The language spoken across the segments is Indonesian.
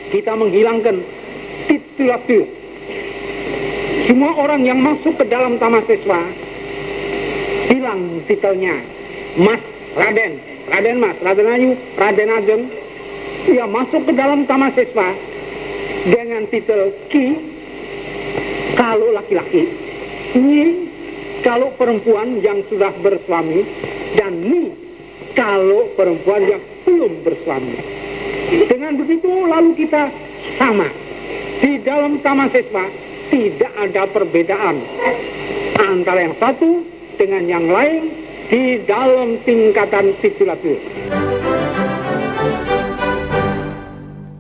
kita menghilangkan titulatur. Semua orang yang masuk ke dalam taman siswa hilang titelnya. Mas, Raden, Raden Mas, Raden Ayu, Raden Ageng. Ya, masuk ke dalam taman siswa dengan titel Ki kalau laki-laki, Ni kalau perempuan yang sudah bersuami, dan Ni kalau perempuan yang belum bersuami. Dengan begitu lalu kita sama. Di dalam taman siswa tidak ada perbedaan antara yang satu dengan yang lain di dalam tingkatan titulatur.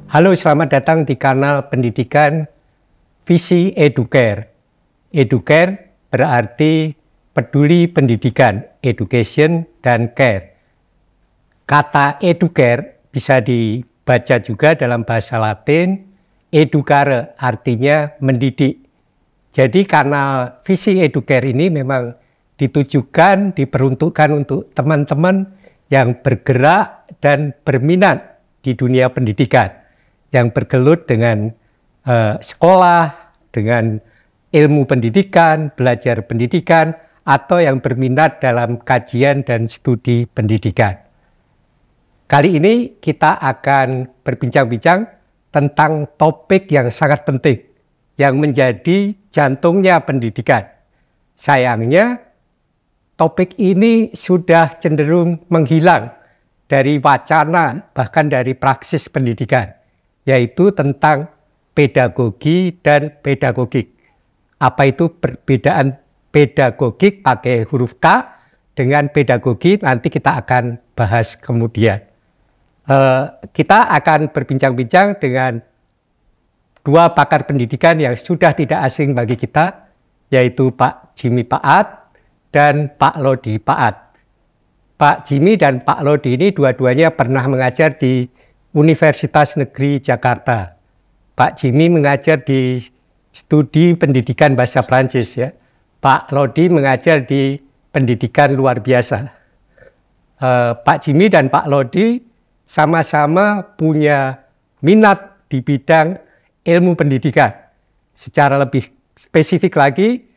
Halo, selamat datang di kanal pendidikan Visi Educare. Educare berarti peduli pendidikan, education dan care. Kata educare bisa dibaca juga dalam bahasa Latin, educare artinya mendidik. Jadi kanal Visi Educare ini memang ditujukan, diperuntukkan untuk teman-teman yang bergerak dan berminat di dunia pendidikan, yang bergelut dengan sekolah, dengan ilmu pendidikan, belajar pendidikan, atau yang berminat dalam kajian dan studi pendidikan. Kali ini kita akan berbincang-bincang tentang topik yang sangat penting, yang menjadi jantungnya pendidikan. Sayangnya, topik ini sudah cenderung menghilang dari wacana, bahkan dari praksis pendidikan, yaitu tentang pedagogi dan pedagogik. Apa itu perbedaan pedagogik pakai huruf K dengan pedagogi, nanti kita akan bahas kemudian. Kita akan berbincang-bincang dengan dua pakar pendidikan yang sudah tidak asing bagi kita, yaitu Pak Jimmy Paat dan Pak Lodi Paat. Pak Jimmy dan Pak Lodi ini dua-duanya pernah mengajar di Universitas Negeri Jakarta. Pak Jimmy mengajar di studi pendidikan bahasa Prancis, ya. Pak Lodi mengajar di pendidikan luar biasa. Pak Jimmy dan Pak Lodi sama-sama punya minat di bidang ilmu pendidikan. Secara lebih spesifik lagi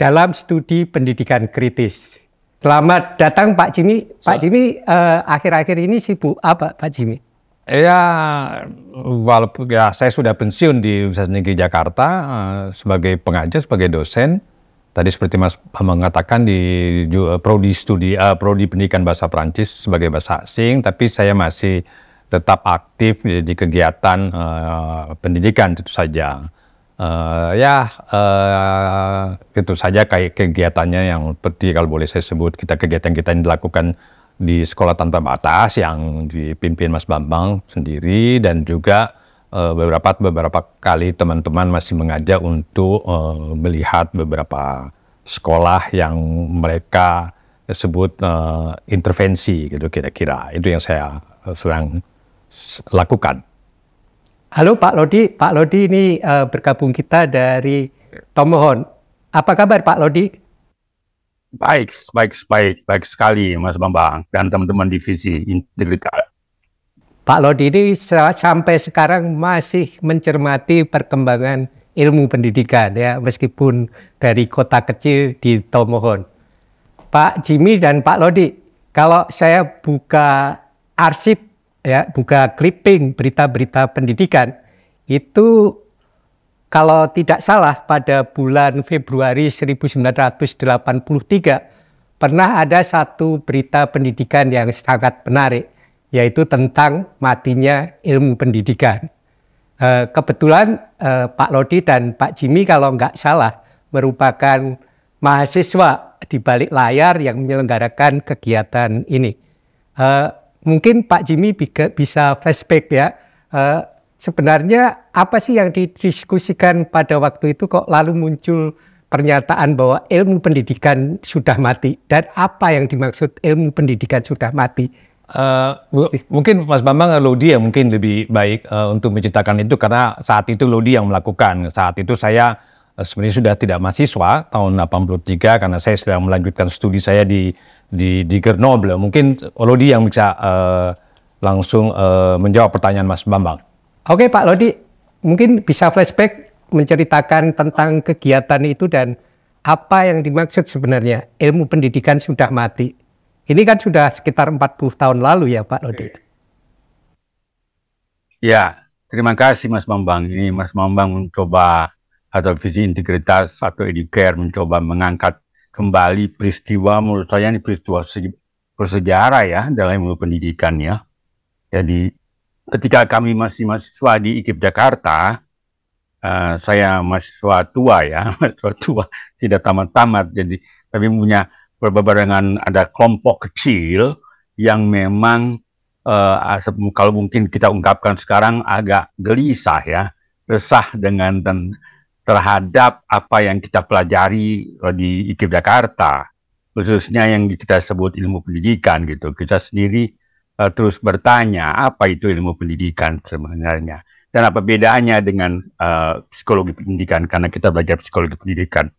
dalam studi pendidikan kritis. Selamat datang Pak Jimmy. Pak Jimmy akhir-akhir ini sibuk apa Pak Jimmy? Ya, walaupun ya saya sudah pensiun di Universitas Negeri Jakarta sebagai pengajar, sebagai dosen. Tadi seperti Mas mengatakan di prodi pendidikan bahasa Prancis sebagai bahasa asing, tapi saya masih tetap aktif di kegiatan pendidikan tentu saja. Itu saja kayak kegiatannya yang seperti kalau boleh saya sebut kegiatan kita yang dilakukan di Sekolah Tanpa Batas yang dipimpin Mas Bambang sendiri, dan juga beberapa kali teman-teman masih mengajak untuk melihat beberapa sekolah yang mereka sebut intervensi gitu kira-kira. Itu yang saya sedang lakukan. Halo Pak Lodi. Pak Lodi ini bergabung kita dari Tomohon. Apa kabar Pak Lodi? Baik sekali Mas Bambang dan teman-teman divisi integritas. Pak Lodi ini sampai sekarang masih mencermati perkembangan ilmu pendidikan, ya, meskipun dari kota kecil di Tomohon. Pak Jimmy dan Pak Lodi, kalau saya buka arsip, ya, buka clipping berita-berita pendidikan, itu kalau tidak salah pada bulan Februari 1983 pernah ada satu berita pendidikan yang sangat menarik, yaitu tentang matinya ilmu pendidikan. Kebetulan Pak Lodi dan Pak Jimmy kalau nggak salah merupakan mahasiswa di balik layar yang menyelenggarakan kegiatan ini. Mungkin Pak Jimmy bisa flashback, ya. Sebenarnya apa sih yang didiskusikan pada waktu itu kok lalu muncul pernyataan bahwa ilmu pendidikan sudah mati, dan apa yang dimaksud ilmu pendidikan sudah mati? Mungkin Mas Bambang Lodi yang mungkin lebih baik untuk menceritakan itu, karena saat itu Lodi yang melakukan. Saat itu saya sebenarnya sudah tidak mahasiswa tahun 83 karena saya sedang melanjutkan studi saya di Grenoble. Mungkin Lodi yang bisa langsung menjawab pertanyaan Mas Bambang. Oke Pak Lodi, mungkin bisa flashback menceritakan tentang kegiatan itu dan apa yang dimaksud sebenarnya ilmu pendidikan sudah mati. Ini kan sudah sekitar 40 tahun lalu ya Pak Lodi. Ya, terima kasih Mas Bambang. Ini Mas Bambang mencoba atau visi integritas atau Educare mencoba mengangkat kembali peristiwa, menurut saya ini peristiwa bersejarah ya dalam ilmu pendidikan ya. Jadi ketika kami masih mahasiswa di IKIP Jakarta, saya mahasiswa tua ya, mahasiswa tua, tidak tamat-tamat, jadi tapi punya berbarengan ada kelompok kecil yang memang kalau mungkin kita ungkapkan sekarang agak gelisah ya, resah dengan terhadap apa yang kita pelajari di IKIP Jakarta, khususnya yang kita sebut ilmu pendidikan gitu. Kita sendiri terus bertanya apa itu ilmu pendidikan sebenarnya dan apa bedanya dengan psikologi pendidikan, karena kita belajar psikologi pendidikan.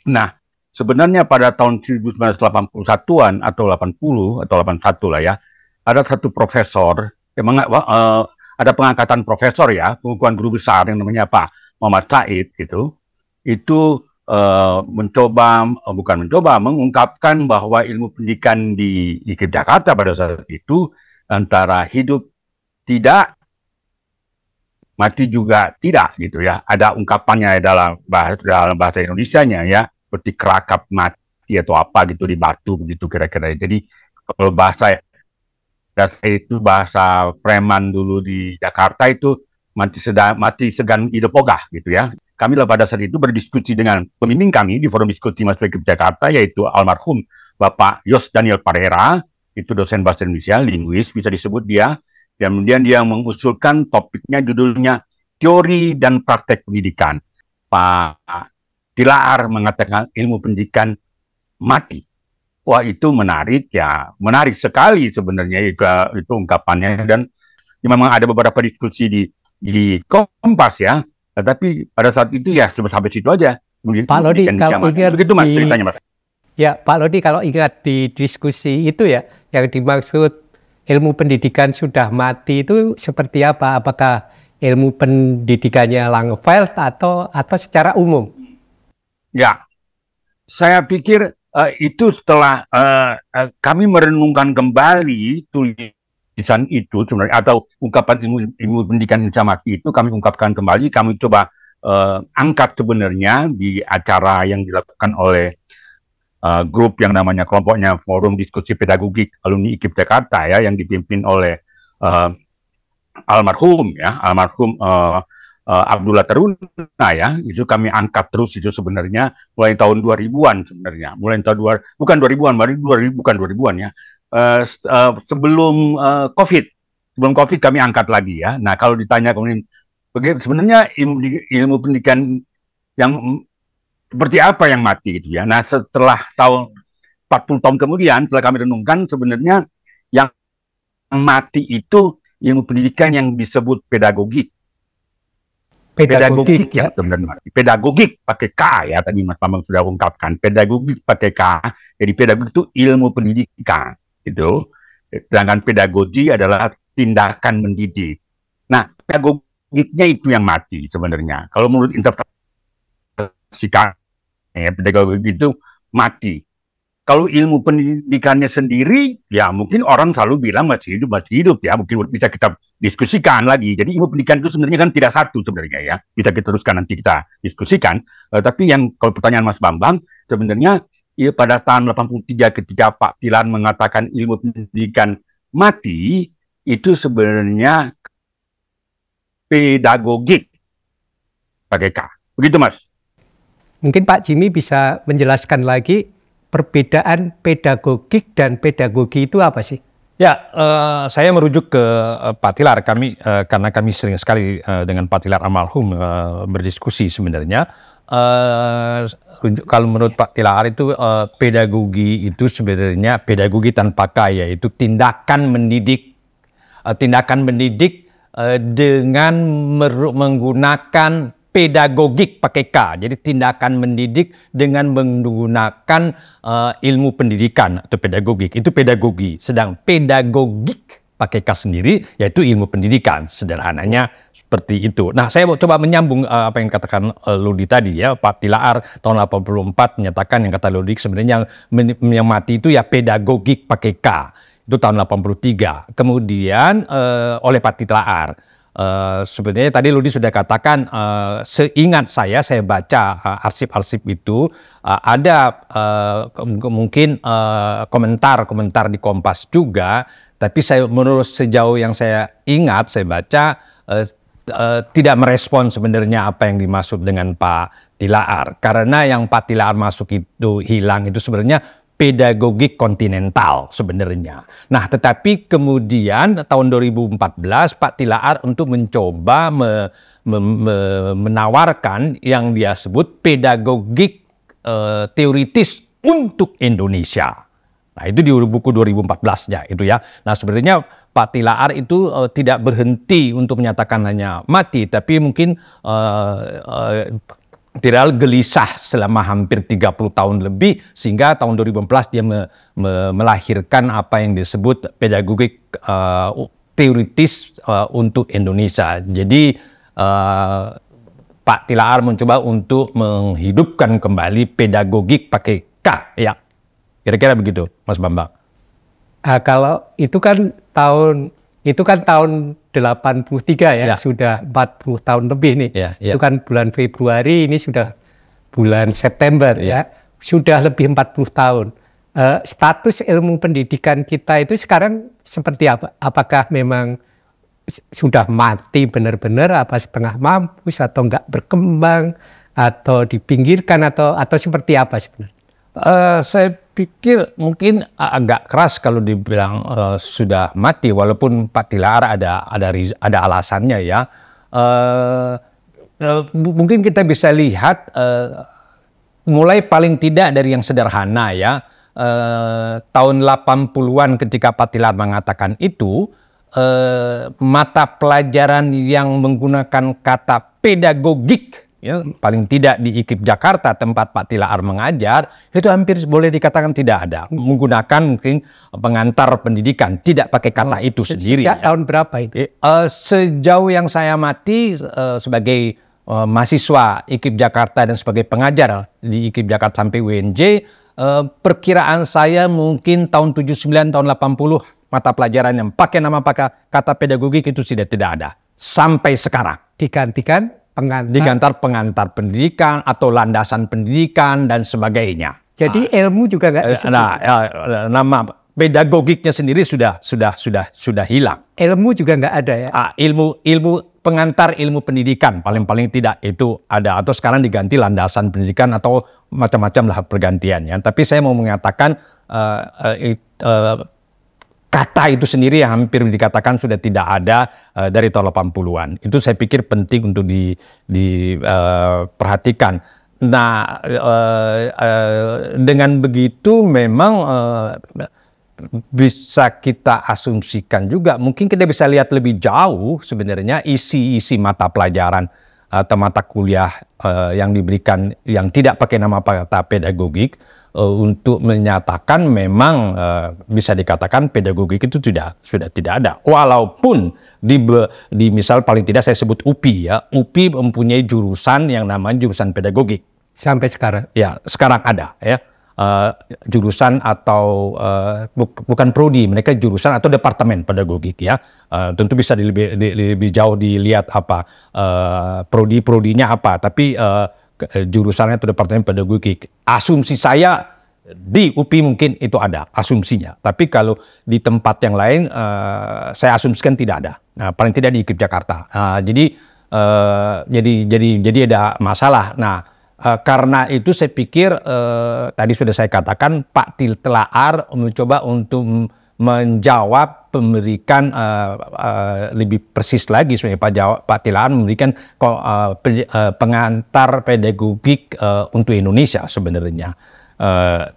Nah, sebenarnya pada tahun 1981-an atau 80 atau 81 lah ya, ada satu profesor, memang ada pengangkatan profesor ya, pengukuhan guru besar yang namanya Pak Muhammad Said gitu, itu mengungkapkan bahwa ilmu pendidikan di IKIP Jakarta pada saat itu antara hidup tidak, mati juga tidak gitu ya. Ada ungkapannya dalam bahasa Indonesianya ya, seperti kerakap mati atau apa gitu di batu begitu kira-kira. Jadi kalau bahasa itu bahasa preman dulu di Jakarta itu mati segan hidup ogah gitu ya. Kami lah pada saat itu berdiskusi dengan pemimpin kami di forum diskusi mahasiswa IKIP Jakarta, yaitu almarhum Bapak Yos Daniel Parera, itu dosen bahasa Indonesia, linguis bisa disebut dia. Kemudian dia mengusulkan topiknya, judulnya Teori dan Praktek Pendidikan. Pak Tilaar mengatakan ilmu pendidikan mati. Wah, itu menarik ya, menarik sekali sebenarnya itu ungkapannya, dan memang ada beberapa diskusi di Kompas ya, tetapi pada saat itu ya sampai situ aja. Pak Lodi, kalau ingat begitu Mas ceritanya Mas. Ya Pak Lodi, kalau ingat di diskusi itu ya, yang dimaksud ilmu pendidikan sudah mati itu seperti apa? Apakah ilmu pendidikannya Langeveld atau secara umum? Ya, saya pikir itu setelah kami merenungkan kembali tulisan itu sebenarnya, atau ungkapan ilmu pendidikan yang mati itu kami ungkapkan kembali, kami coba angkat sebenarnya di acara yang dilakukan oleh grup yang namanya kelompoknya Forum Diskusi Pedagogik Alumni IKIP Jakarta ya, yang dipimpin oleh almarhum Abdullah Taruna ya. Itu kami angkat terus itu sebenarnya mulai tahun 2000-an sebenarnya. Mulai tahun bukan 2000-an, bukan 2000-an ya. Sebelum COVID. Sebelum COVID kami angkat lagi ya. Nah, kalau ditanya kemudian sebenarnya ilmu pendidikan yang seperti apa yang mati gitu ya. Nah, setelah tahun 40 tahun kemudian setelah kami renungkan, sebenarnya yang mati itu ilmu pendidikan yang disebut pedagogik. Pedagogik ya sebenarnya. Pedagogik pakai K ya, tadi Mas Bambang sudah ungkapkan. Pedagogik pakai K. Jadi pedagogik itu ilmu pendidikan gitu. Sedangkan pedagogi adalah tindakan mendidik. Nah, pedagogiknya itu yang mati sebenarnya. Kalau menurut interpretasi ya, pedagogi itu mati. Kalau ilmu pendidikannya sendiri, ya mungkin orang selalu bilang masih hidup ya. Mungkin bisa kita diskusikan lagi. Jadi ilmu pendidikan itu sebenarnya kan tidak satu sebenarnya ya. Bisa kita teruskan nanti kita diskusikan. Tapi yang kalau pertanyaan Mas Bambang, sebenarnya ya, pada tahun 83 ketika Pak Tilan mengatakan ilmu pendidikan mati, itu sebenarnya pedagogik pakai K. Begitu Mas. Mungkin Pak Jimmy bisa menjelaskan lagi perbedaan pedagogik dan pedagogi itu apa sih? Ya, saya merujuk ke Pak Tilar. Karena kami sering sekali dengan Pak Tilar almarhum berdiskusi sebenarnya. Kalau menurut Pak Tilar itu pedagogi itu sebenarnya pedagogi tanpa K, yaitu tindakan mendidik dengan menggunakan pedagogik pakai K. Jadi tindakan mendidik dengan menggunakan ilmu pendidikan atau pedagogik. Itu pedagogi. Sedang pedagogik pakai K sendiri, yaitu ilmu pendidikan. Sederhananya seperti itu. Nah, saya mau coba menyambung apa yang katakan Ludi tadi ya. Pak Tilaar tahun 84 menyatakan, yang kata Ludi sebenarnya yang mati itu ya pedagogik pakai K. Itu tahun 83. Kemudian oleh Pak Tilaar. Sebenarnya tadi Ludi sudah katakan, seingat saya baca arsip-arsip itu ada mungkin komentar di Kompas juga, tapi menurut sejauh yang saya ingat, saya baca tidak merespon sebenarnya apa yang dimaksud dengan Pak Tilaar, karena yang Pak Tilaar masuk itu hilang itu sebenarnya pedagogik kontinental sebenarnya. Nah, tetapi kemudian tahun 2014 Pak Tilaar untuk mencoba menawarkan yang dia sebut pedagogik teoritis untuk Indonesia. Nah, itu di buku 2014-nya itu ya. Nah, sebenarnya Pak Tilaar itu tidak berhenti untuk menyatakan hanya mati, tapi mungkin Tilaar gelisah selama hampir 30 tahun lebih, sehingga tahun 2014 dia melahirkan apa yang disebut pedagogik teoritis untuk Indonesia. Jadi Pak Tilaar mencoba untuk menghidupkan kembali pedagogik pakai K, ya. Kira-kira begitu, Mas Bambang. Kalau itu kan tahun 83 ya, sudah 40 tahun lebih nih. Itu kan bulan Februari, ini sudah bulan September ya. Sudah lebih 40 tahun. Status ilmu pendidikan kita itu sekarang seperti apa? Apakah memang sudah mati benar-benar, apa setengah mampus, atau enggak berkembang, atau dipinggirkan, atau seperti apa sebenarnya? Saya pikir mungkin agak keras kalau dibilang sudah mati, walaupun Pak Tilaar ada alasannya ya. Mungkin kita bisa lihat mulai paling tidak dari yang sederhana ya. Tahun 80-an ketika Pak Tilaar mengatakan itu, mata pelajaran yang menggunakan kata pedagogik, ya, paling tidak di IKIP Jakarta tempat Pak Tilaar mengajar, itu hampir boleh dikatakan tidak ada. Menggunakan mungkin pengantar pendidikan, tidak pakai kata itu sendiri. Sejak tahun berapa itu? Sejauh yang saya amati sebagai mahasiswa IKIP Jakarta dan sebagai pengajar di IKIP Jakarta sampai UNJ, perkiraan saya mungkin tahun 79, tahun 80, mata pelajaran yang pakai kata pedagogik itu sudah tidak ada. Sampai sekarang. Digantikan pengantar pendidikan atau landasan pendidikan dan sebagainya. Jadi ilmu juga nggak disebut. Nama pedagogiknya sendiri sudah hilang. Ilmu juga nggak ada ya. Ilmu pengantar ilmu pendidikan paling tidak itu ada, atau sekarang diganti landasan pendidikan atau macam-macam lah pergantiannya. Tapi saya mau mengatakan kata itu sendiri yang hampir dikatakan sudah tidak ada dari tahun 80-an. Itu saya pikir penting untuk diperhatikan. Nah, dengan begitu memang bisa kita asumsikan juga, mungkin kita bisa lihat lebih jauh sebenarnya isi mata pelajaran atau mata kuliah yang diberikan yang tidak pakai nama kata pedagogik, untuk menyatakan memang bisa dikatakan pedagogik itu sudah tidak ada. Walaupun di misal paling tidak saya sebut UPI ya, UPI mempunyai jurusan yang namanya jurusan pedagogik. Sampai sekarang? Ya, sekarang ada ya. Jurusan atau bukan prodi, mereka jurusan atau departemen pedagogik ya. Tentu bisa lebih jauh dilihat apa prodinya apa, tapi jurusannya itu departemen pedagogik. Asumsi saya di UPI mungkin itu ada asumsinya, tapi kalau di tempat yang lain saya asumsikan tidak ada. Paling tidak di IKIP Jakarta. Jadi ada masalah. Nah, karena itu saya pikir tadi sudah saya katakan Pak Tilaar mencoba untuk menjawab, memberikan lebih persis lagi sebenarnya Pak Tilaar memberikan pengantar pedagogik untuk Indonesia sebenarnya.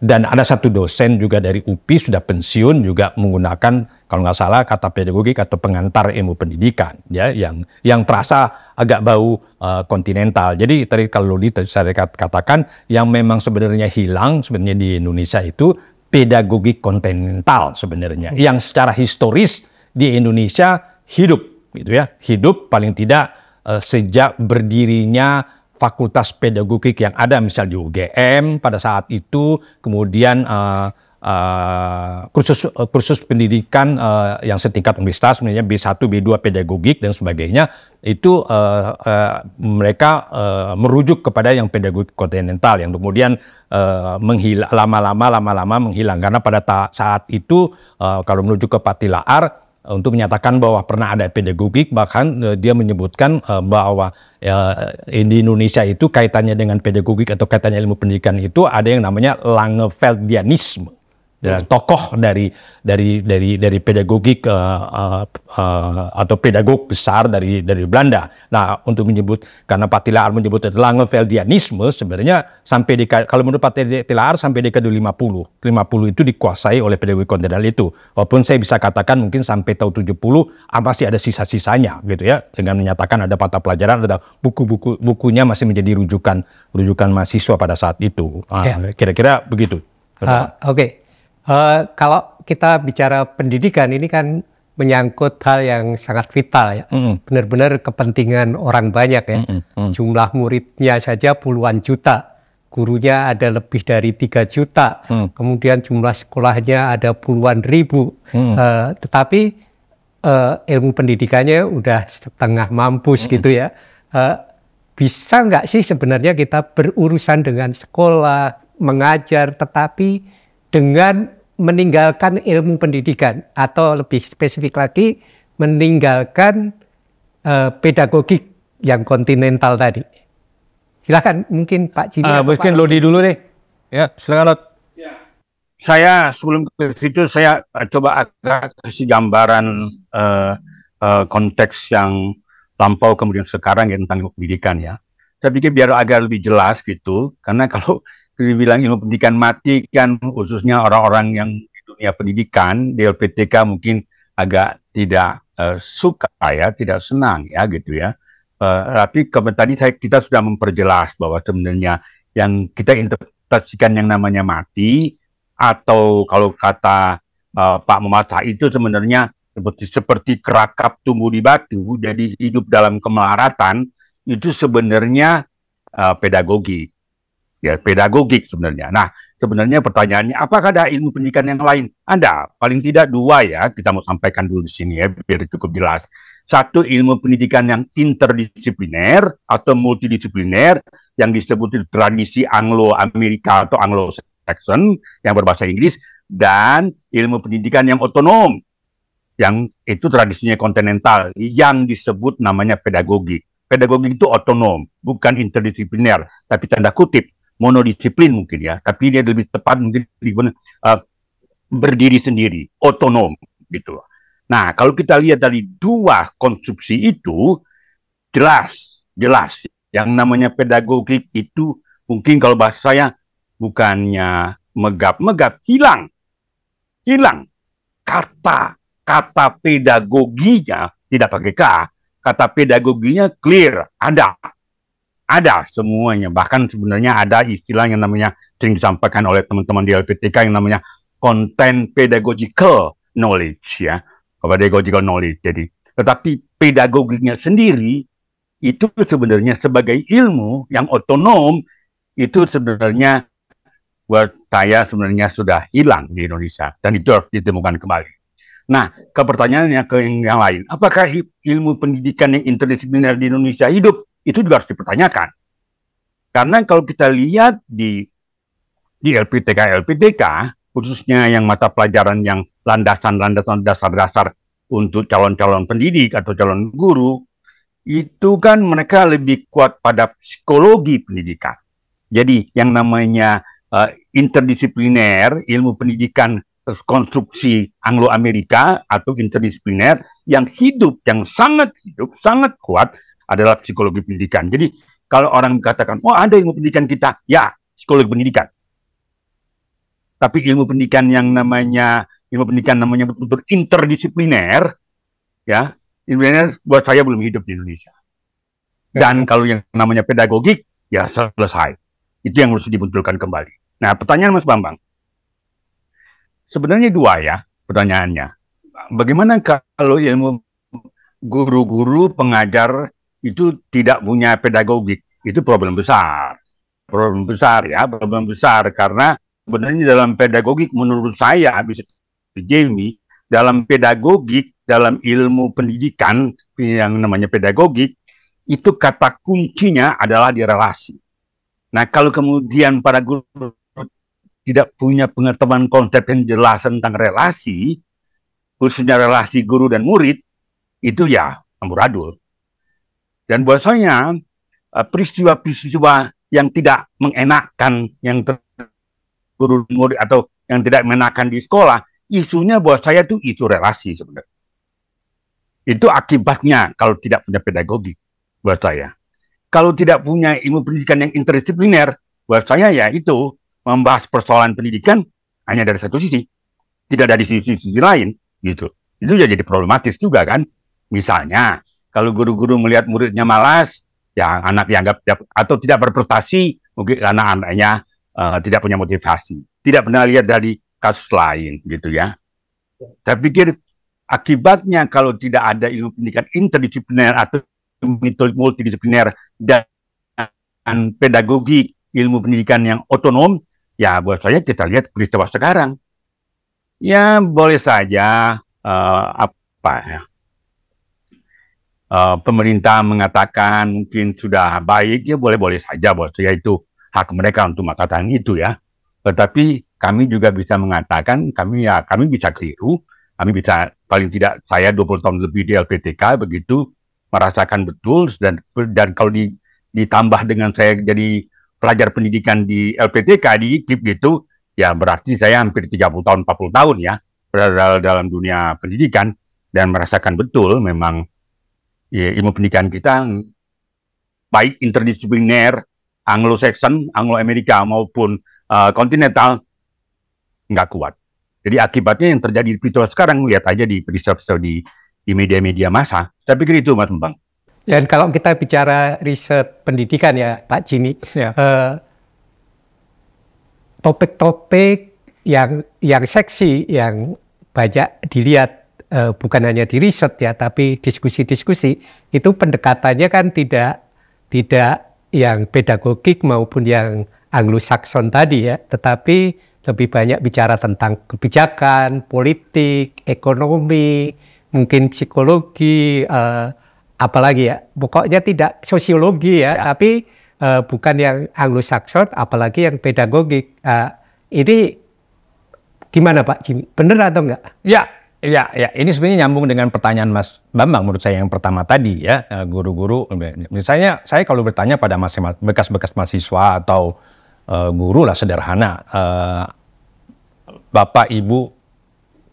Dan ada satu dosen juga dari UPI sudah pensiun juga menggunakan kalau nggak salah kata pedagogik atau pengantar ilmu pendidikan ya, yang terasa agak bau kontinental. Jadi tadi kalau saya katakan yang memang sebenarnya hilang sebenarnya di Indonesia itu pedagogik kontinental sebenarnya, yang secara historis di Indonesia hidup, gitu ya, hidup paling tidak sejak berdirinya fakultas pedagogik yang ada misal di UGM pada saat itu, kemudian kursus pendidikan yang setingkat universitas, sebenarnya B1, B2 pedagogik dan sebagainya, itu mereka merujuk kepada yang pedagogik kontinental yang kemudian lama-lama menghilang karena pada saat itu kalau merujuk ke Patilaar untuk menyatakan bahwa pernah ada pedagogik, bahkan dia menyebutkan bahwa di Indonesia itu kaitannya dengan pedagogik atau kaitannya ilmu pendidikan itu ada yang namanya Langeveldianisme. Tokoh dari pedagogik atau pedagog besar dari Belanda. Nah, untuk menyebut, karena Patilaar menyebut Langeveldianisme, sebenarnya sampai kalau menurut Patilaar sampai dekade 50 itu dikuasai oleh pedagogik kontinental itu. Walaupun saya bisa katakan mungkin sampai tahun 70 masih ada sisa-sisanya gitu ya, dengan menyatakan ada mata pelajaran, ada bukunya masih menjadi rujukan mahasiswa pada saat itu. Kira-kira begitu. Oke. Kalau kita bicara pendidikan ini kan menyangkut hal yang sangat vital ya, benar-benar kepentingan orang banyak ya. Jumlah muridnya saja puluhan juta, gurunya ada lebih dari 3 juta, kemudian jumlah sekolahnya ada puluhan ribu, tetapi ilmu pendidikannya udah setengah mampus gitu ya. Bisa nggak sih sebenarnya kita berurusan dengan sekolah, mengajar, tetapi dengan meninggalkan ilmu pendidikan, atau lebih spesifik lagi meninggalkan pedagogik yang kontinental tadi? Silakan, mungkin Pak Jimmy. Mungkin Lodi dulu deh. Ya, silakan Lod. Ya. Saya sebelum ke situ saya coba agak kasih gambaran konteks yang lampau kemudian sekarang ya, tentang ilmu pendidikan ya. Saya pikir biar agak lebih jelas gitu, karena kalau dibilang ilmu pendidikan mati kan khususnya orang-orang yang di dunia pendidikan di LPTK mungkin agak tidak suka ya, tidak senang ya gitu ya. Tapi tadi kita sudah memperjelas bahwa sebenarnya yang kita interpretasikan yang namanya mati, atau kalau kata Pak Muhammad itu sebenarnya seperti kerakap tumbuh di batu, jadi hidup dalam kemelaratan, itu sebenarnya pedagogi. Ya, pedagogik sebenarnya. Nah, sebenarnya pertanyaannya, apakah ada ilmu pendidikan yang lain? Ada, paling tidak 2 ya, kita mau sampaikan dulu di sini ya, biar cukup jelas. Satu, ilmu pendidikan yang interdisipliner atau multidisipliner, yang disebut tradisi Anglo-Amerika atau Anglo-Saxon, yang berbahasa Inggris, dan ilmu pendidikan yang otonom, yang itu tradisinya kontinental, yang disebut namanya pedagogi. Pedagogi itu otonom, bukan interdisipliner, tapi tanda kutip, monodisiplin mungkin ya, tapi dia lebih tepat mungkin berdiri sendiri, otonom gitu. Nah, kalau kita lihat dari 2 konstruksi itu, jelas yang namanya pedagogik itu mungkin kalau bahasa saya bukannya megap-megap, hilang kata pedagoginya tidak pakai K, kata pedagoginya clear, ada semuanya. Bahkan sebenarnya ada istilah yang namanya sering disampaikan oleh teman-teman di LPTK yang namanya content pedagogical knowledge ya, pedagogical knowledge. Jadi, tetapi pedagoginya sendiri itu sebenarnya sebagai ilmu yang otonom itu sebenarnya buat saya sebenarnya sudah hilang di Indonesia dan itu harus ditemukan kembali. Nah, ke pertanyaannya ke yang lain, apakah ilmu pendidikan yang interdisipliner di Indonesia hidup? Itu juga harus dipertanyakan. Karena kalau kita lihat di LPTK, khususnya yang mata pelajaran yang landasan dasar-dasar untuk calon-calon pendidik atau calon guru, itu kan mereka lebih kuat pada psikologi pendidikan. Jadi yang namanya interdisipliner, ilmu pendidikan konstruksi Anglo-Amerika atau interdisipliner yang hidup, yang sangat kuat adalah psikologi pendidikan. Jadi kalau orang mengatakan, oh ada ilmu pendidikan kita, ya psikologi pendidikan. Tapi ilmu pendidikan namanya betul-betul interdisipliner, ya, interdisipliner buat saya belum hidup di Indonesia. Dan kalau yang namanya pedagogik, ya selesai. Itu yang harus dimunculkan kembali. Nah, pertanyaan Mas Bambang, sebenarnya 2 ya pertanyaannya. bagaimana kalau ilmu guru-guru pengajar itu tidak punya pedagogik? Itu problem besar. Problem besar ya, problem besar karena sebenarnya dalam pedagogik menurut saya bisa Jamie, dalam pedagogik, dalam ilmu pendidikan yang namanya pedagogik, itu kata kuncinya adalah di relasi. Nah, kalau kemudian para guru tidak punya pengetahuan konsep yang jelas tentang relasi, khususnya relasi guru dan murid, itu ya amburadul. Dan bahwasanya peristiwa-peristiwa yang tidak mengenakan, yang guru murid atau yang tidak mengenakan di sekolah, isunya buat saya itu isu relasi sebenarnya. Itu akibatnya kalau tidak punya pedagogik buat saya. Kalau tidak punya ilmu pendidikan yang interdisipliner, buat saya ya itu membahas persoalan pendidikan hanya dari satu sisi, tidak dari sisi lain, gitu. Itu jadi problematis juga kan. Misalnya, kalau guru-guru melihat muridnya malas, ya anak dianggap atau tidak berprestasi, mungkin karena anaknya tidak punya motivasi. Tidak pernah lihat dari kasus lain, gitu ya. Saya pikir akibatnya kalau tidak ada ilmu pendidikan interdisipliner atau multidisipliner dan pedagogi ilmu pendidikan yang otonom, ya buat saya kita lihat peristiwa sekarang. Ya boleh saja pemerintah mengatakan mungkin sudah baik, ya boleh-boleh saja buat saya itu hak mereka untuk mengatakan itu ya. Tetapi kami juga bisa mengatakan kami bisa keliru, kami bisa paling tidak saya 20 tahun lebih di LPTK begitu merasakan betul dan kalau ditambah dengan saya jadi pelajar pendidikan di LPTK di IKIP gitu, ya berarti saya hampir 30 tahun 40 tahun ya berada dalam dunia pendidikan dan merasakan betul memang ya, ilmu pendidikan kita baik interdisipliner, Anglo-Saxon, Anglo-Amerika maupun kontinental nggak kuat. Jadi akibatnya yang terjadi di peristiwa sekarang, lihat aja di peristiwa di media-media massa. Saya pikir itu Mas Bambang. Dan kalau kita bicara riset pendidikan ya Pak Jimmy, ya. Topik-topik yang seksi, yang banyak dilihat bukan hanya di riset ya, tapi diskusi-diskusi itu pendekatannya kan tidak yang pedagogik maupun yang Anglo-Saxon tadi ya, tetapi lebih banyak bicara tentang kebijakan, politik, ekonomi, mungkin psikologi, apalagi ya, pokoknya tidak sosiologi ya. Tapi bukan yang Anglo-Saxon, apalagi yang pedagogik. Ini gimana Pak Jimmy? Benar atau enggak? Ya. Ini sebenarnya nyambung dengan pertanyaan Mas Bambang menurut saya yang pertama tadi ya, guru-guru. Misalnya saya kalau bertanya pada bekas-bekas mahasiswa atau guru lah sederhana, Bapak Ibu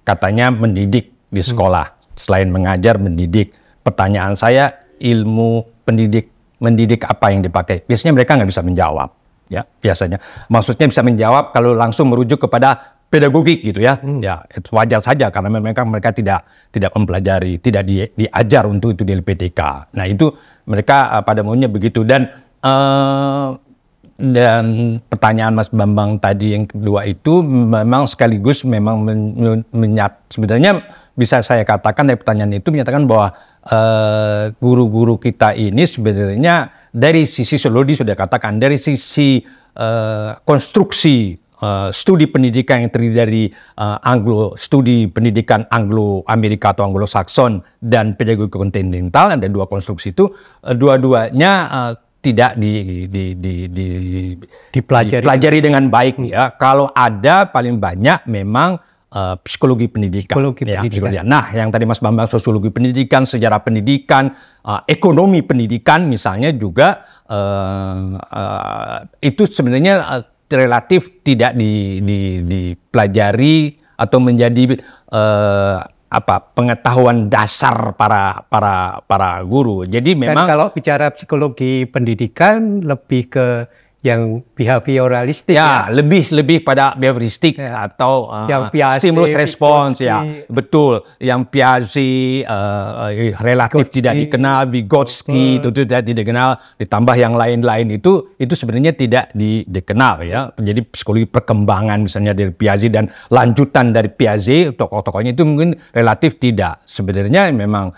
katanya mendidik di sekolah, selain mengajar mendidik. Pertanyaan saya, ilmu mendidik apa yang dipakai? Biasanya mereka nggak bisa menjawab, ya biasanya. Maksudnya bisa menjawab kalau langsung merujuk kepada pedagogik gitu ya, ya itu wajar saja karena mereka tidak mempelajari, tidak diajar untuk itu di LPTK. Nah itu mereka pada maunya begitu dan pertanyaan Mas Bambang tadi yang kedua itu memang sekaligus memang sebenarnya bisa saya katakan dari pertanyaan itu menyatakan bahwa guru-guru kita ini sebenarnya dari sisi sosiologi sudah katakan, dari sisi konstruksi studi pendidikan yang terdiri dari studi pendidikan Anglo-Amerika atau Anglo-Saxon dan pedagogi kontinental, ada dua konstruksi itu, dua-duanya tidak dipelajari dengan baik ya. Kalau ada paling banyak memang psikologi pendidikan. Nah, yang tadi Mas Bambang sosiologi pendidikan, sejarah pendidikan, ekonomi pendidikan misalnya juga itu sebenarnya relatif tidak dipelajari atau menjadi pengetahuan dasar para guru. Jadi memang dan kalau bicara psikologi pendidikan lebih ke yang behavioralistik Ya, lebih pada behavioristik atau yang Piaget, stimulus response ya, betul. Yang Piaget relatif tidak dikenal, Vygotsky itu tidak dikenal, ditambah yang lain-lain itu sebenarnya tidak dikenal ya. Jadi psikologi perkembangan misalnya dari Piaget dan lanjutan dari Piaget, tokoh-tokohnya itu mungkin relatif tidak. Sebenarnya memang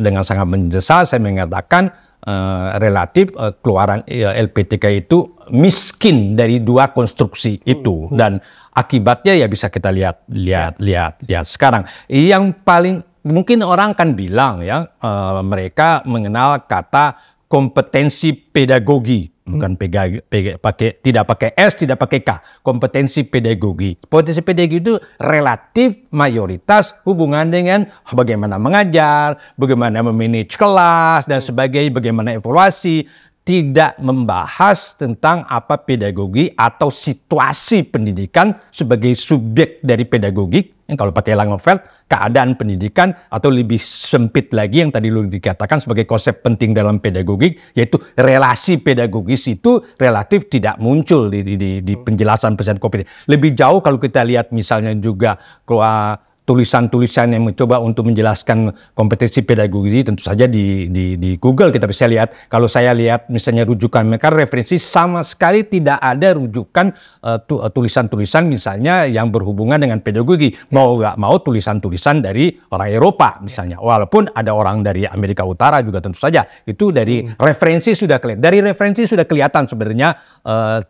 dengan sangat menyesal saya mengatakan relatif keluaran LPTK itu miskin dari dua konstruksi itu, dan akibatnya ya bisa kita lihat sekarang. Yang paling mungkin orang akan bilang ya, mereka mengenal kata kompetensi pedagogi, bukan tidak pakai S, tidak pakai K, kompetensi pedagogi. Kompetensi pedagogi itu relatif mayoritas hubungan dengan bagaimana mengajar, bagaimana memanage kelas dan sebagainya, bagaimana evaluasi, tidak membahas tentang apa pedagogi atau situasi pendidikan sebagai subjek dari pedagogik. Kalau pakai Langenfeld, keadaan pendidikan, atau lebih sempit lagi yang tadi lu dikatakan sebagai konsep penting dalam pedagogik, yaitu relasi pedagogis itu relatif tidak muncul di penjelasan kompetensi. Lebih jauh kalau kita lihat misalnya juga tulisan-tulisan yang mencoba untuk menjelaskan kompetensi pedagogi, tentu saja di Google kita bisa lihat. Kalau saya lihat misalnya rujukan mereka, referensi, sama sekali tidak ada rujukan tulisan-tulisan misalnya yang berhubungan dengan pedagogi. Mau nggak mau tulisan-tulisan dari orang Eropa misalnya, walaupun ada orang dari Amerika Utara juga tentu saja. Itu dari referensi sudah kelihatan. Dari referensi sudah kelihatan sebenarnya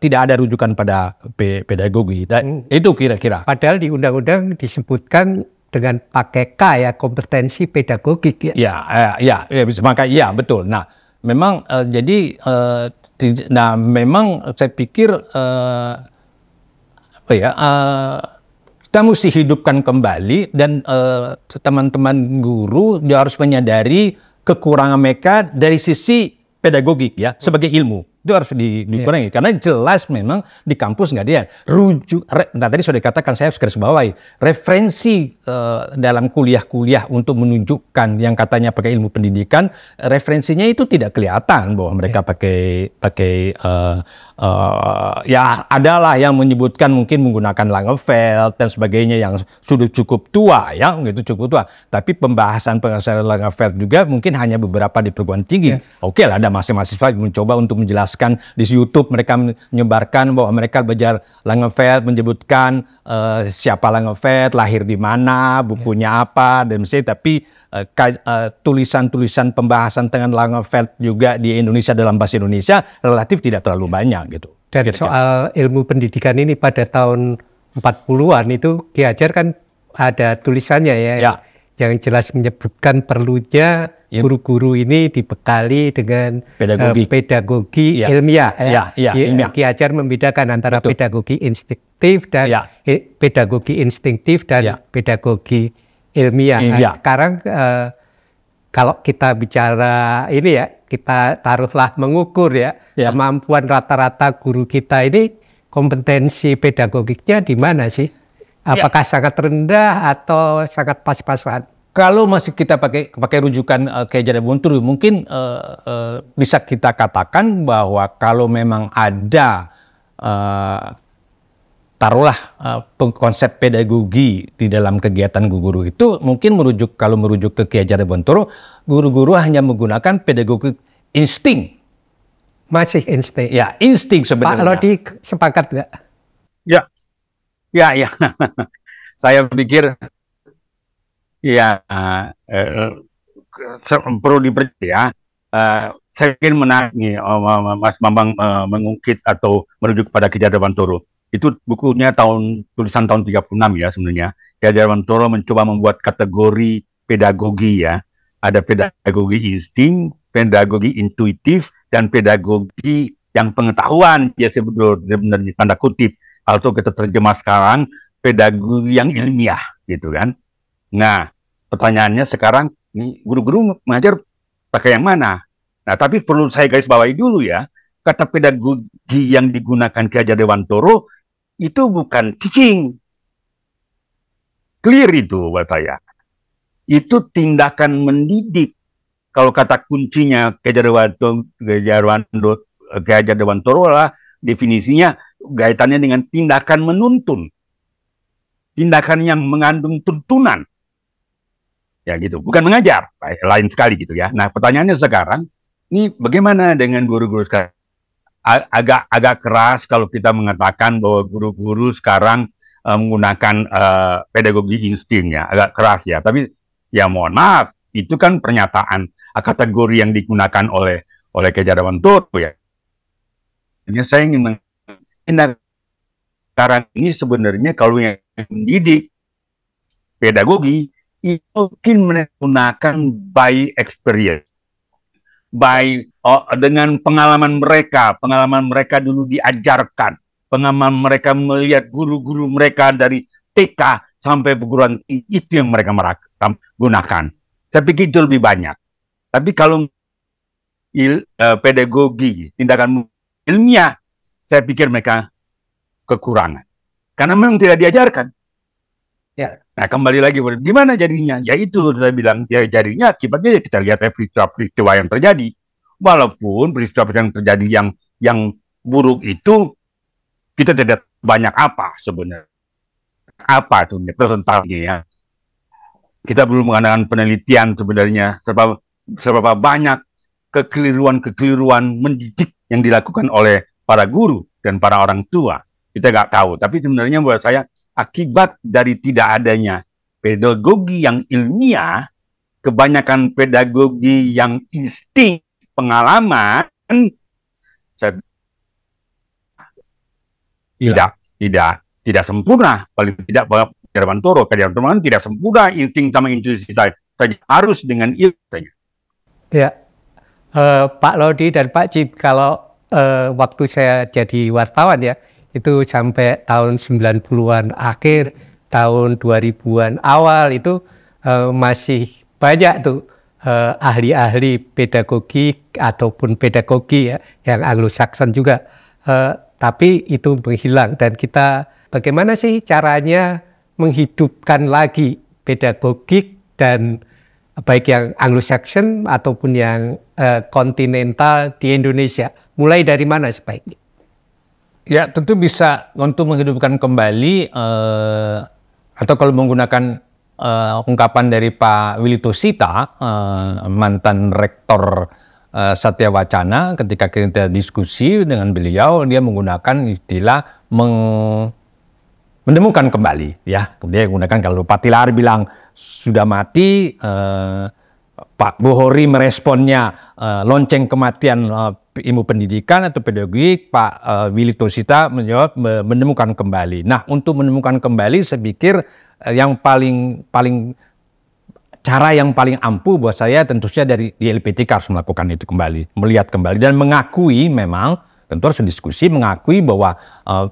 tidak ada rujukan pada pedagogi. Dan itu kira-kira. Padahal di undang-undang disebutkan dengan pakai K ya, kompetensi pedagogik ya. Ya, maka ya betul. Nah, memang memang saya pikir kita mesti hidupkan kembali, dan teman-teman guru dia harus menyadari kekurangan mereka dari sisi pedagogik ya, sebagai ilmu. Itu harus dikurangi, karena jelas memang di kampus nggak ada nah tadi sudah dikatakan, saya harus garis bawahi, referensi dalam kuliah-kuliah untuk menunjukkan yang katanya pakai ilmu pendidikan, referensinya itu tidak kelihatan bahwa mereka pakai ya adalah yang menyebutkan mungkin menggunakan Langenfeld dan sebagainya yang sudah cukup tua ya, gitu cukup tua. Tapi pembahasan Langenfeld juga mungkin hanya beberapa di perguruan tinggi. Oke lah, ada mahasiswa mencoba untuk menjelaskan di YouTube, mereka menyebarkan bahwa mereka belajar Langenfeld, menyebutkan siapa Langenfeld, lahir di mana, bukunya apa, dan misalnya, tapi tulisan-tulisan pembahasan tentang Langenfeld juga di Indonesia dalam bahasa Indonesia relatif tidak terlalu banyak gitu. Dan soal ilmu pendidikan ini pada tahun 40-an itu Ki Hajar kan ada tulisannya ya. Yang jelas menyebutkan perlunya guru-guru ini dibekali dengan pedagogi ilmiah. Ki Hajar membedakan antara pedagogi instinktif dan pedagogi instinktif dan pedagogi ilmiah. Nah, sekarang kalau kita bicara ini ya, kita taruhlah mengukur ya, kemampuan rata-rata guru kita ini, kompetensi pedagogiknya di mana sih? Apakah sangat rendah atau sangat pas-pasan? Kalau masih kita pakai rujukan Ki Hajar Dewantara, mungkin bisa kita katakan bahwa kalau memang ada taruhlah konsep pedagogi di dalam kegiatan guru itu, mungkin kalau merujuk ke Ki Hajar Dewantara, guru-guru hanya menggunakan pedagogi insting. Masih insting. Ya, insting sebenarnya. Pak Lodi sepakat nggak? Ya. Saya pikir perlu dipercaya. Saya ingin menarik nih, Mas Bambang mengungkit atau merujuk pada Ki Hajar Dewantara. Itu bukunya tulisan tahun 36 ya sebenarnya. Ki Hajar Dewantara mencoba membuat kategori pedagogi ya. Ada pedagogi insting, pedagogi intuitif, dan pedagogi yang pengetahuan ya, sebenarnya tanda kutip. Atau kita terjemah sekarang pedagogi yang ilmiah gitu kan. Nah, pertanyaannya sekarang, nih guru-guru mengajar pakai yang mana? Nah, tapi perlu saya garis bawahi dulu ya, kata pedagogi yang digunakan Ki Hajar Dewantara itu bukan teaching. Clear itu buat saya. Itu tindakan mendidik. Kalau kata kuncinya Ki Hajar Dewantara adalah definisinya kaitannya dengan tindakan menuntun, tindakan yang mengandung tuntunan, ya gitu, bukan mengajar, lain sekali gitu ya. Nah pertanyaannya sekarang, ini bagaimana dengan guru-guru sekarang? Agak keras kalau kita mengatakan bahwa guru-guru sekarang menggunakan pedagogi insting ya, agak keras ya. Tapi ya mohon maaf, itu kan pernyataan kategori yang digunakan oleh Kejarawan Toro ya. Jadi saya ingin sekarang ini sebenarnya kalau yang mendidik pedagogi itu mungkin menggunakan by experience, dengan pengalaman mereka dulu diajarkan, pengalaman mereka melihat guru-guru mereka dari TK sampai perguruan tinggi, itu yang mereka gunakan. Saya pikir itu lebih banyak. Tapi kalau pedagogi, tindakan ilmiah, saya pikir mereka kekurangan. Karena memang tidak diajarkan. Ya. Nah kembali lagi, gimana jadinya? Ya itu saya bilang, ya jadinya akibatnya ya kita lihat peristiwa yang terjadi. Walaupun peristiwa yang terjadi yang buruk itu kita tidak banyak apa sebenarnya. Apa itu presentasinya ya? Kita belum mengadakan penelitian sebenarnya seberapa banyak kekeliruan mendidik yang dilakukan oleh para guru dan para orang tua. Kita nggak tahu. Tapi sebenarnya buat saya akibat dari tidak adanya pedagogi yang ilmiah, kebanyakan pedagogi yang insting, pengalaman, tidak sempurna. Paling tidak Kejarawan Toro tidak sempurna insting sama intuisi saja, harus dengan ilmu. Ya, Pak Lodi dan Pak Cip, kalau waktu saya jadi wartawan ya, itu sampai tahun 90-an akhir, tahun 2000-an awal itu masih banyak tuh ahli-ahli pedagogik ataupun pedagogi ya, yang Anglo-Saxon juga. Tapi itu menghilang dan kita bagaimana sih caranya menghidupkan lagi pedagogik dan baik yang Anglo-Saxon ataupun yang kontinental di Indonesia. Mulai dari mana sebaiknya? Ya tentu bisa untuk menghidupkan kembali atau kalau menggunakan ungkapan dari Pak Willy Tosita, mantan rektor Satya Wacana, ketika kita diskusi dengan beliau, dia menggunakan istilah menemukan kembali, ya. Dia menggunakan, kalau Pak Tilar bilang sudah mati, Pak Bohori meresponnya lonceng kematian ilmu pendidikan atau pedagogik, Pak Willy Tosita menjawab menemukan kembali. Nah, untuk menemukan kembali, saya pikir yang cara yang paling ampuh buat saya tentu saja dari LPTK harus melakukan itu kembali, melihat kembali dan mengakui, memang tentu harus diskusi, mengakui bahwa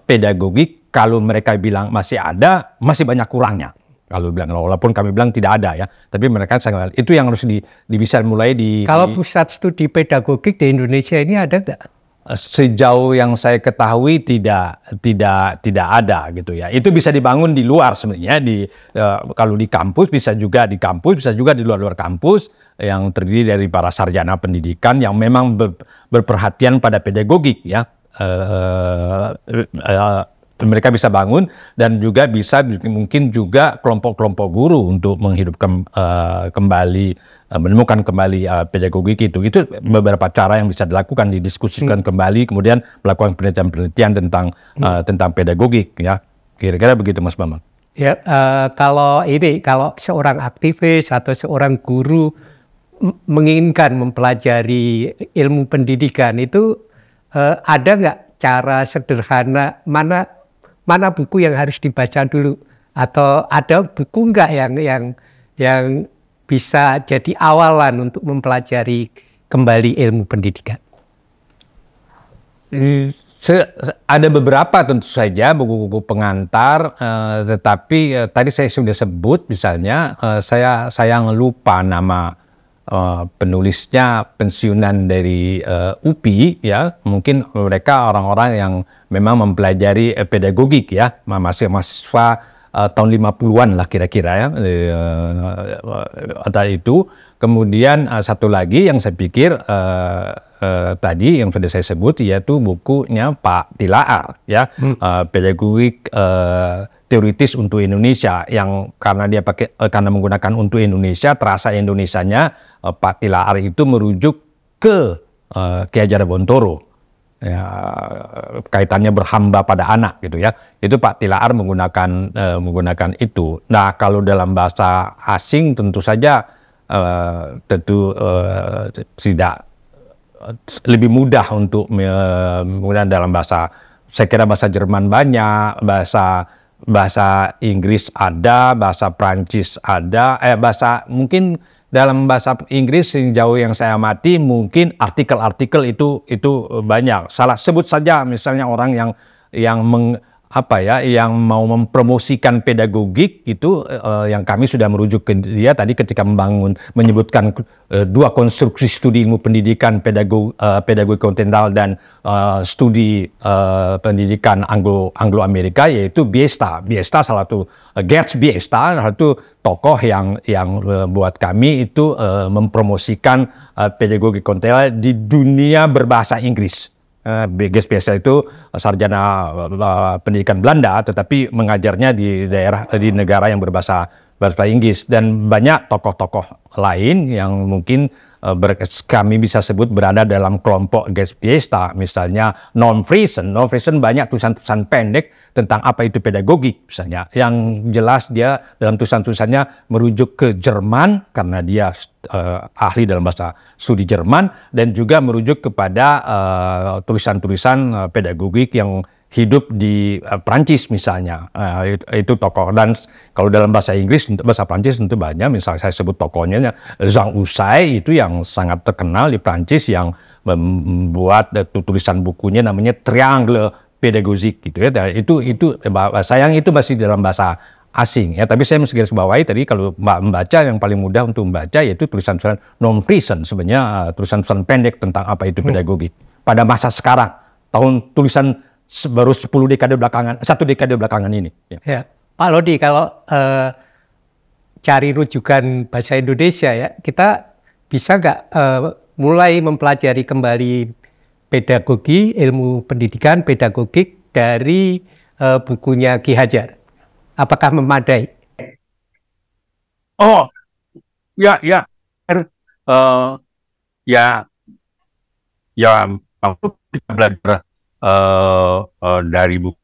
pedagogik kalau mereka bilang masih ada, masih banyak kurangnya. Kalau bilang, walaupun kami bilang tidak ada ya, tapi mereka sangat, itu yang harus bisa mulai di. Kalau pusat studi pedagogik di Indonesia ini ada nggak? Sejauh yang saya ketahui tidak ada gitu ya. Itu bisa dibangun di luar sebenarnya, kalau di kampus bisa juga di kampus, bisa juga di luar kampus, yang terdiri dari para sarjana pendidikan yang memang berperhatian pada pedagogik ya. Mereka bisa bangun, dan juga bisa mungkin juga kelompok-kelompok guru untuk menghidupkan kembali, menemukan kembali pedagogik itu. Itu beberapa cara yang bisa dilakukan, didiskusikan kembali, kemudian melakukan penelitian tentang pedagogik ya. Kira-kira begitu Mas Bambang. Ya, kalau seorang aktivis atau seorang guru menginginkan mempelajari ilmu pendidikan itu ada nggak cara sederhana, mana buku yang harus dibaca dulu, atau ada buku enggak yang bisa jadi awalan untuk mempelajari kembali ilmu pendidikan? Ada beberapa tentu saja buku-buku pengantar, tetapi tadi saya sudah sebut misalnya, saya lupa nama penulisnya, pensiunan dari UPI ya, mungkin mereka orang-orang yang memang mempelajari pedagogik ya, mahasiswa tahun 50-an lah kira-kira ya. Ada itu. Kemudian satu lagi yang saya pikir tadi yang sudah saya sebut yaitu bukunya Pak Tilaar ya, Pedagogik Teoritis untuk Indonesia, yang karena dia karena menggunakan untuk Indonesia, terasa Indonesianya Pak Tilaar itu merujuk ke Ki Hajar Dewantara. Ya, kaitannya berhamba pada anak gitu ya, itu Pak Tilaar menggunakan itu. Nah, kalau dalam bahasa asing tentu saja tidak lebih mudah untuk menggunakan dalam bahasa, saya kira bahasa Jerman banyak, bahasa Inggris ada, bahasa Prancis ada, mungkin dalam bahasa Inggris sejauh yang saya amati mungkin artikel-artikel itu banyak. Sebut saja misalnya orang yang mau mempromosikan pedagogik itu, yang kami sudah merujuk ke dia tadi ketika menyebutkan dua konstruksi studi ilmu pendidikan, pedagogi kontinental dan studi pendidikan Anglo-Amerika, yaitu Biesta salah satu Gerd Biesta, salah satu tokoh yang buat kami itu mempromosikan pedagogi kontinental di dunia berbahasa Inggris. Gerd Biesta itu sarjana pendidikan Belanda, tetapi mengajarnya di negara yang berbahasa Inggris, dan banyak tokoh-tokoh lain yang mungkin kami bisa sebut berada dalam kelompok Gerd Biesta, misalnya Norm Friesen banyak tulisan-tulisan pendek tentang apa itu pedagogik misalnya, yang jelas dia dalam tulisan-tulisannya merujuk ke Jerman karena dia ahli dalam bahasa studi Jerman, dan juga merujuk kepada tulisan-tulisan pedagogik yang hidup di Prancis misalnya. Itu tokoh. Dan kalau dalam bahasa Inggris, untuk bahasa Prancis tentu banyak. Misalnya saya sebut tokohnya Jean Houssaye, itu yang sangat terkenal di Prancis, yang membuat tulisan bukunya namanya Triangle Pédagogique gitu ya. Itu sayang itu masih dalam bahasa asing ya, tapi saya mesti garis bawahi tadi, kalau membaca yang paling mudah untuk membaca yaitu tulisan-tulisan Norm Friesen, sebenarnya tulisan-tulisan pendek tentang apa itu pedagogi pada masa sekarang, tulisan baru 1 dekade belakangan ini. Ya, Pak Lodi, kalau cari rujukan bahasa Indonesia ya, kita bisa nggak mulai mempelajari kembali pedagogi, ilmu pendidikan, pedagogik dari bukunya Ki Hajar? Apakah memadai? Oh, ya, kita belajar dari buku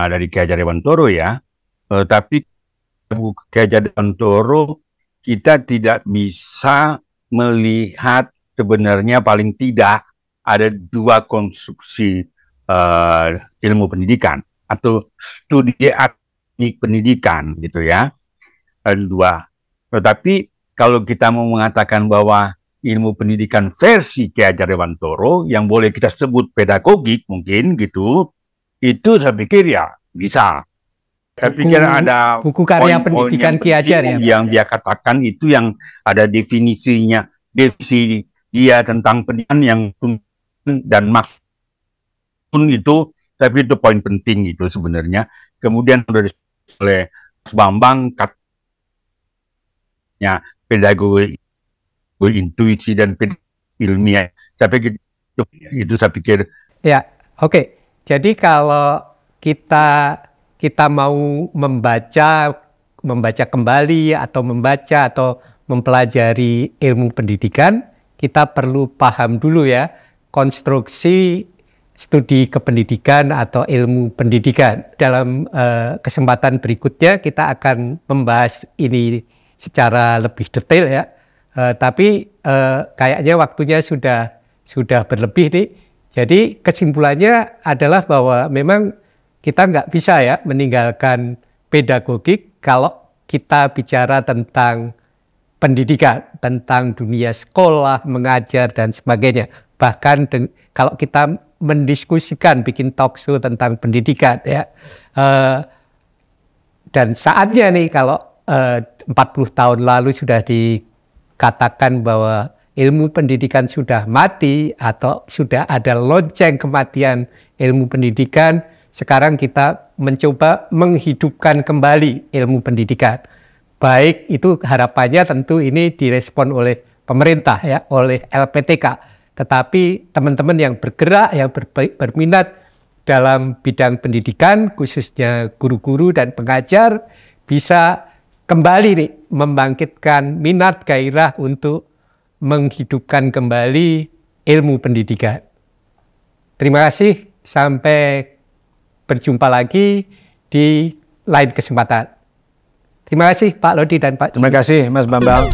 dari Ki Hajar Dewantara ya, tapi buku Ki Hajar Dewantara kita tidak bisa melihat sebenarnya paling tidak ada dua konstruksi ilmu pendidikan atau studi teknik pendidikan gitu ya, dua. Tetapi kalau kita mau mengatakan bahwa ilmu pendidikan versi Ki Hajar Dewantara yang boleh kita sebut pedagogik mungkin gitu, itu saya pikir ya bisa. Saya pikir ada buku karya pendidikan Ki Hajar ya, yang dia katakan itu yang ada definisinya, definisi dia tentang pendidikan yang dan maksud itu, tapi itu poin penting itu sebenarnya. Kemudian oleh Bambang katanya pedagogi intuisi dan ilmiah. Saya pikir itu saya pikir. Ya, oke. Jadi kalau kita mau membaca kembali atau mempelajari ilmu pendidikan, kita perlu paham dulu ya konstruksi studi kependidikan atau ilmu pendidikan. Dalam kesempatan berikutnya kita akan membahas ini secara lebih detail ya. Tapi kayaknya waktunya sudah berlebih nih. Jadi kesimpulannya adalah bahwa memang kita nggak bisa ya meninggalkan pedagogik kalau kita bicara tentang pendidikan, tentang dunia sekolah, mengajar, dan sebagainya. Bahkan kalau kita mendiskusikan, bikin talk show tentang pendidikan ya. Dan saatnya nih kalau 40 tahun lalu sudah dikatakan bahwa ilmu pendidikan sudah mati atau sudah ada lonceng kematian ilmu pendidikan, sekarang kita mencoba menghidupkan kembali ilmu pendidikan. Baik itu harapannya tentu ini direspon oleh pemerintah ya, oleh LPTK. Tetapi teman-teman yang bergerak, yang berminat dalam bidang pendidikan, khususnya guru-guru dan pengajar, bisa kembali nih membangkitkan minat gairah untuk menghidupkan kembali ilmu pendidikan. Terima kasih, sampai berjumpa lagi di lain kesempatan. Terima kasih Pak Lodi dan Pak Jimmy. Terima kasih Mas Bambang.